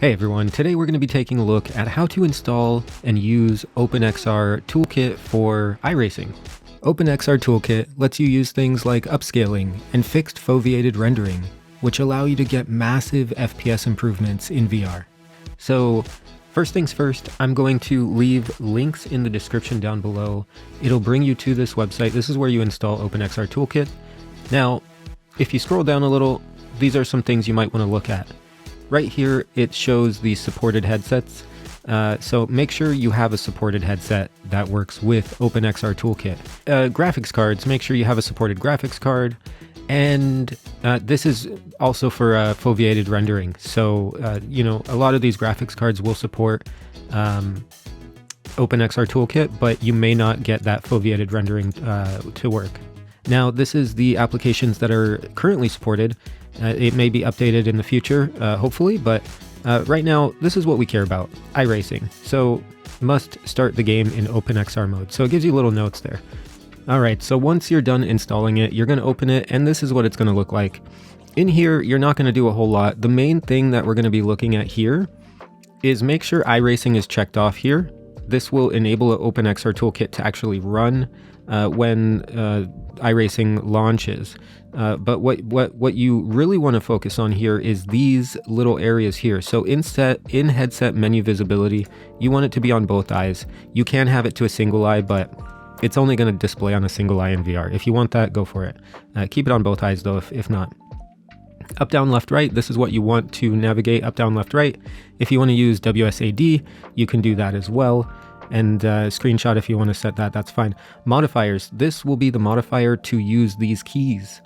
Hey everyone, today we're going to be taking a look at how to install and use OpenXR Toolkit for iRacing. OpenXR Toolkit lets you use things like upscaling and fixed foveated rendering, which allow you to get massive FPS improvements in VR. So first things first, I'm going to leave links in the description down below. It'll bring you to this website. This is where you install OpenXR Toolkit. Now, if you scroll down a little, these are some things you might want to look at. Right here, it shows the supported headsets. So make sure you have a supported headset that works with OpenXR Toolkit. Graphics cards, make sure you have a supported graphics card. And this is also for foveated rendering. So, a lot of these graphics cards will support OpenXR Toolkit, but you may not get that foveated rendering to work. Now, this is the applications that are currently supported. It may be updated in the future, hopefully, but right now, this is what we care about, iRacing. So must start the game in OpenXR mode. So it gives you little notes there. All right, so once you're done installing it, you're going to open it, and this is what it's going to look like. In here, you're not going to do a whole lot. The main thing that we're going to be looking at here is make sure iRacing is checked off here. This will enable an OpenXR Toolkit to actually run when iRacing launches. But what you really want to focus on here is these little areas here. So in headset menu visibility, you want it to be on both eyes. You can have it to a single eye, but it's only going to display on a single eye in VR. If you want that, go for it. Keep it on both eyes though, if not. Up, down, left, right, this is what you want to navigate, up, down, left, right. If you want to use WSAD, you can do that as well. And screenshot if you want to set that, that's fine. Modifiers, this will be the modifier to use these keys.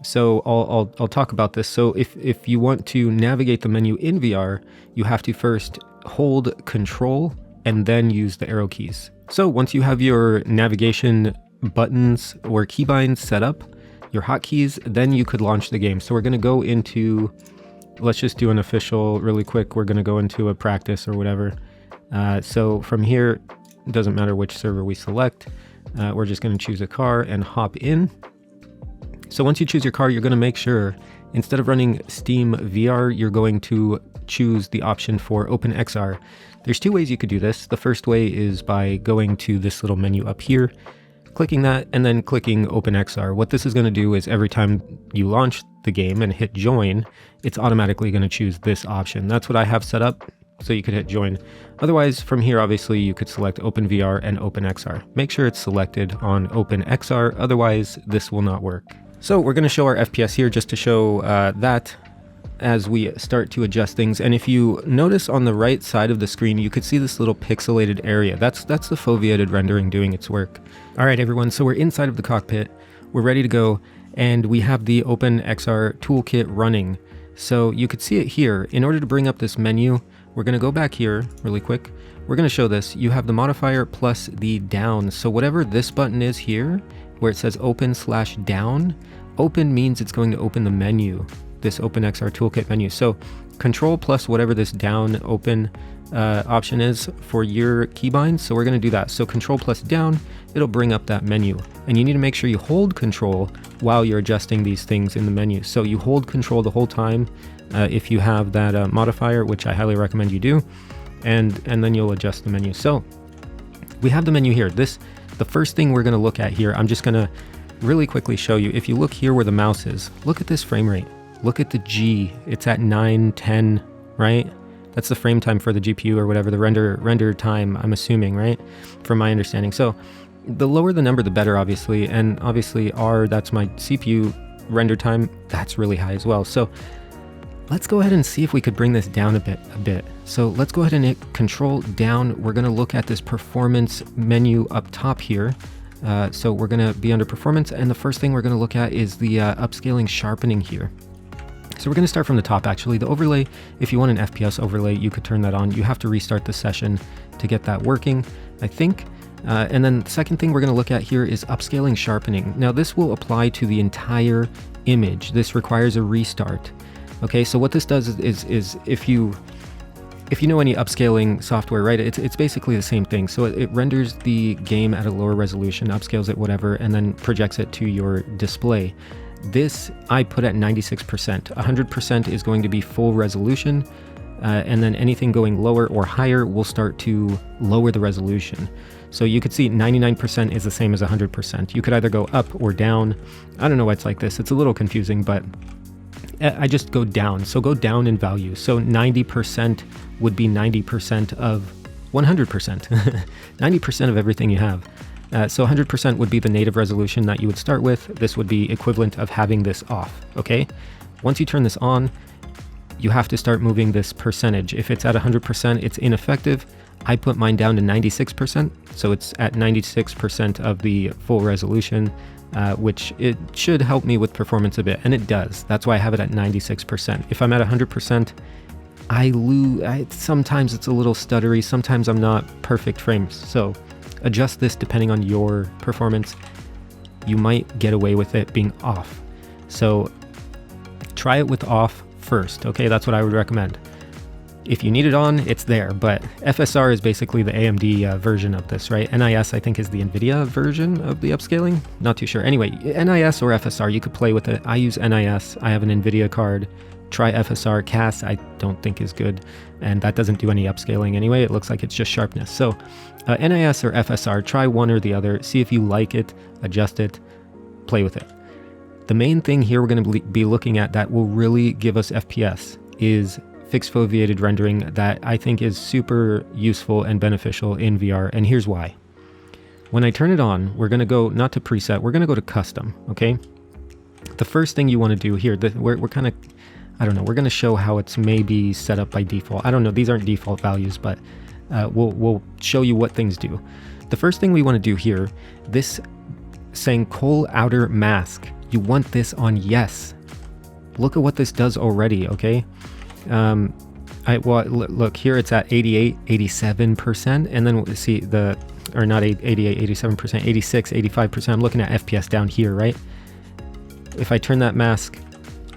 So I'll talk about this. So if you want to navigate the menu in VR, you have to first hold Control and then use the arrow keys. So once you have your navigation buttons or keybinds set up, your hotkeys, then you could launch the game. So we're going to go into, let's just do an official really quick. We're going to go into a practice or whatever. So from here, it doesn't matter which server we select. We're just going to choose a car and hop in. So once you choose your car, you're going to make sure instead of running Steam VR, you're going to choose the option for OpenXR. There's two ways you could do this. The first way is by going to this little menu up here, clicking that, and then clicking OpenXR. What this is going to do is every time you launch the game and hit join, it's automatically going to choose this option. That's what I have set up. So you could hit join. Otherwise, from here, obviously, you could select OpenVR and OpenXR. Make sure it's selected on OpenXR, otherwise this will not work. So we're going to show our FPS here just to show that as we start to adjust things. And if you notice on the right side of the screen, you could see this little pixelated area. That's the foveated rendering doing its work. All right, everyone, so we're inside of the cockpit. We're ready to go, and we have the OpenXR Toolkit running. So you could see it here. In order to bring up this menu, we're going to go back here really quick. We're going to show this. You have the modifier plus the down. So whatever this button is here, where it says open/down, open means it's going to open the menu, this OpenXR Toolkit menu. So control plus whatever this down open option is for your keybind. So we're going to do that. So control plus down, it'll bring up that menu. And you need to make sure you hold control while you're adjusting these things in the menu. So you hold control the whole time if you have that modifier, which I highly recommend you do. And then you'll adjust the menu. So we have the menu here. The first thing we're going to look at here, I'm just going to really quickly show you. If you look here where the mouse is, look at this frame rate. Look at the G. It's at 910, right? That's the frame time for the GPU or whatever, the render time, I'm assuming, right? From my understanding. So the lower the number, the better, obviously. And obviously that's my CPU render time. That's really high as well. So let's go ahead and see if we could bring this down a bit. So let's go ahead and hit Control down. We're going to look at this performance menu up top here. So we're going to be under performance, and the first thing we're going to look at is the upscaling sharpening here. So we're going to start from the top, actually. The overlay, if you want an FPS overlay, you could turn that on. You have to restart the session to get that working, I think. And then the second thing we're going to look at here is upscaling sharpening. Now this will apply to the entire image. This requires a restart. Okay, so what this does is if you know any upscaling software, right, it's basically the same thing. So it renders the game at a lower resolution, upscales it, whatever, and then projects it to your display. This I put at 96%. 100% is going to be full resolution. and then anything going lower or higher will start to lower the resolution. So you could see 99% is the same as 100%. You could either go up or down. I don't know why it's like this. It's a little confusing, but I just go down. So go down in value. So 90% would be 90% of 100%. 90% of everything you have. So 100% would be the native resolution that you would start with. This would be equivalent of having this off, okay? Once you turn this on, you have to start moving this percentage. If it's at 100%, it's ineffective. I put mine down to 96%, so it's at 96% of the full resolution, which it should help me with performance a bit, and it does. That's why I have it at 96%. If I'm at 100%, I lose. Sometimes it's a little stuttery, sometimes I'm not perfect frames, so adjust this depending on your performance. You might get away with it being off. So try it with off first, okay? That's what I would recommend. If you need it on, it's there, but FSR is basically the AMD version of this, right? NIS, I think, is the NVIDIA version of the upscaling. Not too sure. Anyway, NIS or FSR, you could play with it. I use NIS. I have an NVIDIA card. Try FSR. CAS, I don't think is good, and that doesn't do any upscaling anyway. It looks like it's just sharpness. So NIS or FSR, try one or the other. See if you like it, adjust it, play with it. The main thing here we're going to be looking at that will really give us FPS is fixed foveated rendering. That I think is super useful and beneficial in VR, and here's why. When I turn it on, we're going to go not to preset, we're going to go to custom, okay? The first thing you want to do here, we're kind of, I don't know, we're going to show how it's maybe set up by default. I don't know, these aren't default values, but we'll show you what things do. The first thing we want to do here, this saying Col outer mask, you want this on yes. Look at what this does already, okay? Look here, it's at 88, 87%, and then we'll see or not 88, 87%, 86, 85%. I'm looking at FPS down here, right? If I turn that mask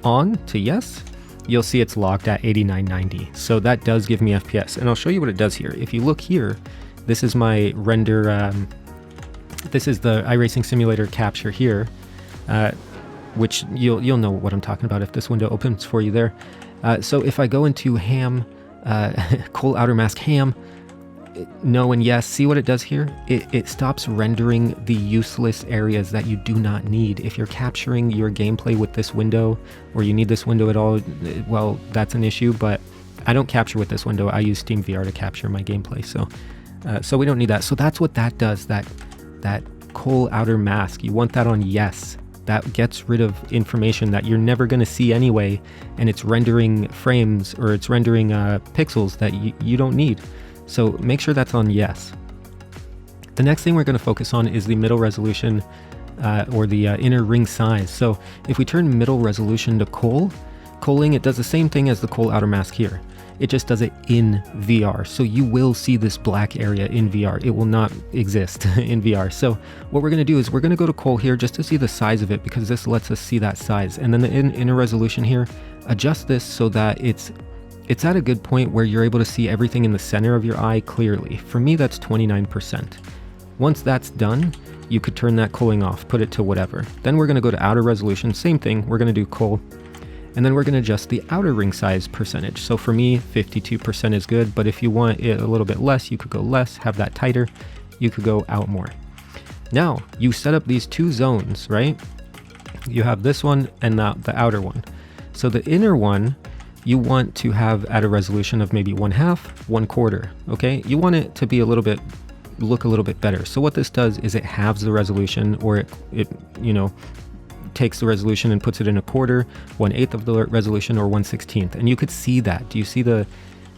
on to yes, you'll see it's locked at 89, 90. So that does give me FPS, and I'll show you what it does here. If you look here, this is my render, this is the iRacing simulator capture here, which you'll know what I'm talking about if this window opens for you there. So if I go into ham, Col outer mask ham, no and yes, see what it does here? It stops rendering the useless areas that you do not need. If you're capturing your gameplay with this window, or you need this window at all, well, that's an issue, but I don't capture with this window. I use Steam VR to capture my gameplay, so we don't need that. So that's what that does, that Col outer mask. You want that on yes. That gets rid of information that you're never going to see anyway, and it's rendering frames, or it's rendering pixels that you don't need. So make sure that's on yes. The next thing we're going to focus on is the middle resolution, or the inner ring size. So if we turn middle resolution to culling, it does the same thing as the Col outer mask here. It just does it in VR. So you will see this black area in VR. It will not exist in VR. So what we're going to do is we're going to go to Col here just to see the size of it, because this lets us see that size. And then the inner resolution here, adjust this so that it's at a good point where you're able to see everything in the center of your eye clearly. For me, that's 29%. Once that's done, you could turn that culling off, put it to whatever. Then we're going to go to outer resolution, same thing. We're going to do Col. And then we're going to adjust the outer ring size percentage. So for me, 52% is good, but if you want it a little bit less, you could go less, have that tighter. You could go out more. Now, you set up these two zones, right? You have this one and the outer one. So the inner one, you want to have at a resolution of maybe 1/2, 1/4, okay? You want it to be look a little bit better. So what this does is it halves the resolution, or it takes the resolution and puts it in a quarter, 1/8 of the resolution, or 1/16. And you could see that. Do you see the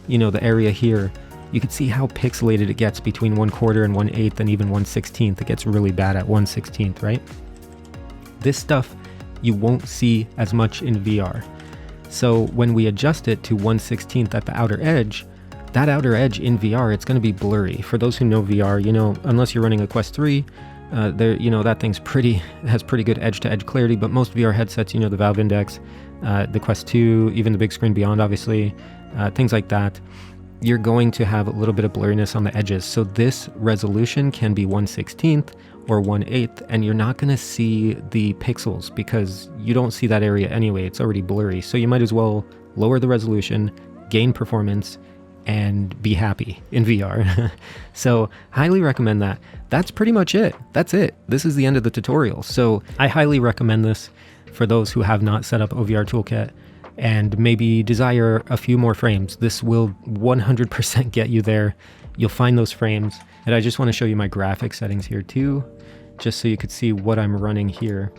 area here? You could see how pixelated it gets between 1/4 and 1/8 and even 1/16. It gets really bad at 1/16, right? This stuff you won't see as much in VR. So when we adjust it to 1/16 at the outer edge, that outer edge in VR, it's going to be blurry. For those who know VR, unless you're running a Quest 3, that thing's has pretty good edge-to-edge clarity, but most VR headsets, the Valve Index, the Quest 2, even the Big Screen Beyond, obviously, things like that, you're going to have a little bit of blurriness on the edges. So this resolution can be 1/16 or 1/8, and you're not going to see the pixels because you don't see that area anyway. It's already blurry. So you might as well lower the resolution, gain performance, and be happy in VR. So highly recommend that. That's pretty much it. That's it. This is the end of the tutorial. So I highly recommend this for those who have not set up OVR Toolkit and maybe desire a few more frames. This will 100% get you there. You'll find those frames. And I just want to show you my graphic settings here too, just so you could see what I'm running here.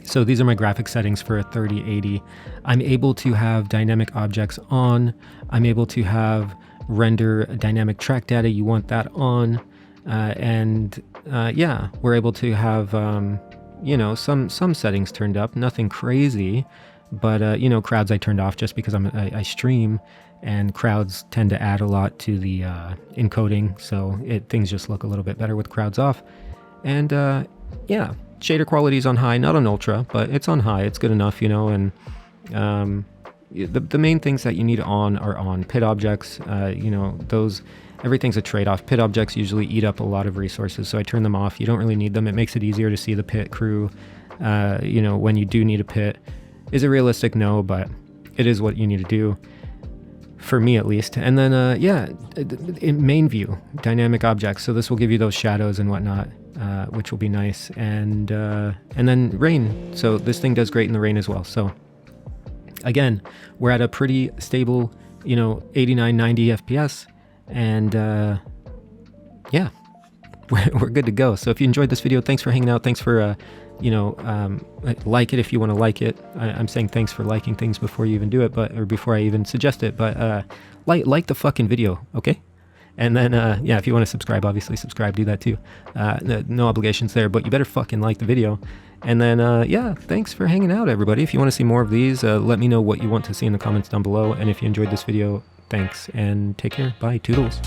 So these are my graphic settings for a 3080. I'm able to have dynamic objects on. I'm able to have render dynamic track data. You want that on. Yeah, we're able to have, you know, some settings turned up, nothing crazy, but, you know, crowds I turned off just because I stream, and crowds tend to add a lot to the encoding. So things just look a little bit better with crowds off. And yeah. Shader quality is on high, not on ultra, but it's on high. It's good enough, you know. And the main things that you need on are on. Pit objects, you know, everything's a trade-off. Pit objects usually eat up a lot of resources, so I turn them off. You don't really need them. It makes it easier to see the pit crew, you know, when you do need a pit. Is it realistic? No, but it is what you need to do, for me at least. And then, yeah, in main view, dynamic objects. So this will give you those shadows and whatnot. Which will be nice, and then rain. So this thing does great in the rain as well. So again, we're at a pretty stable, you know, 89, 90 FPS, and yeah, we're good to go. So if you enjoyed this video, thanks for hanging out. Thanks for you know, like it if you want to like it. I'm saying thanks for liking things before you even do it, or before I even suggest it. But like the fucking video, okay? And then, yeah, if you want to subscribe, obviously subscribe, do that too. No obligations there, but you better fucking like the video. And then, yeah, thanks for hanging out, everybody. If you want to see more of these, let me know what you want to see in the comments down below. And if you enjoyed this video, thanks, and take care. Bye. Toodles.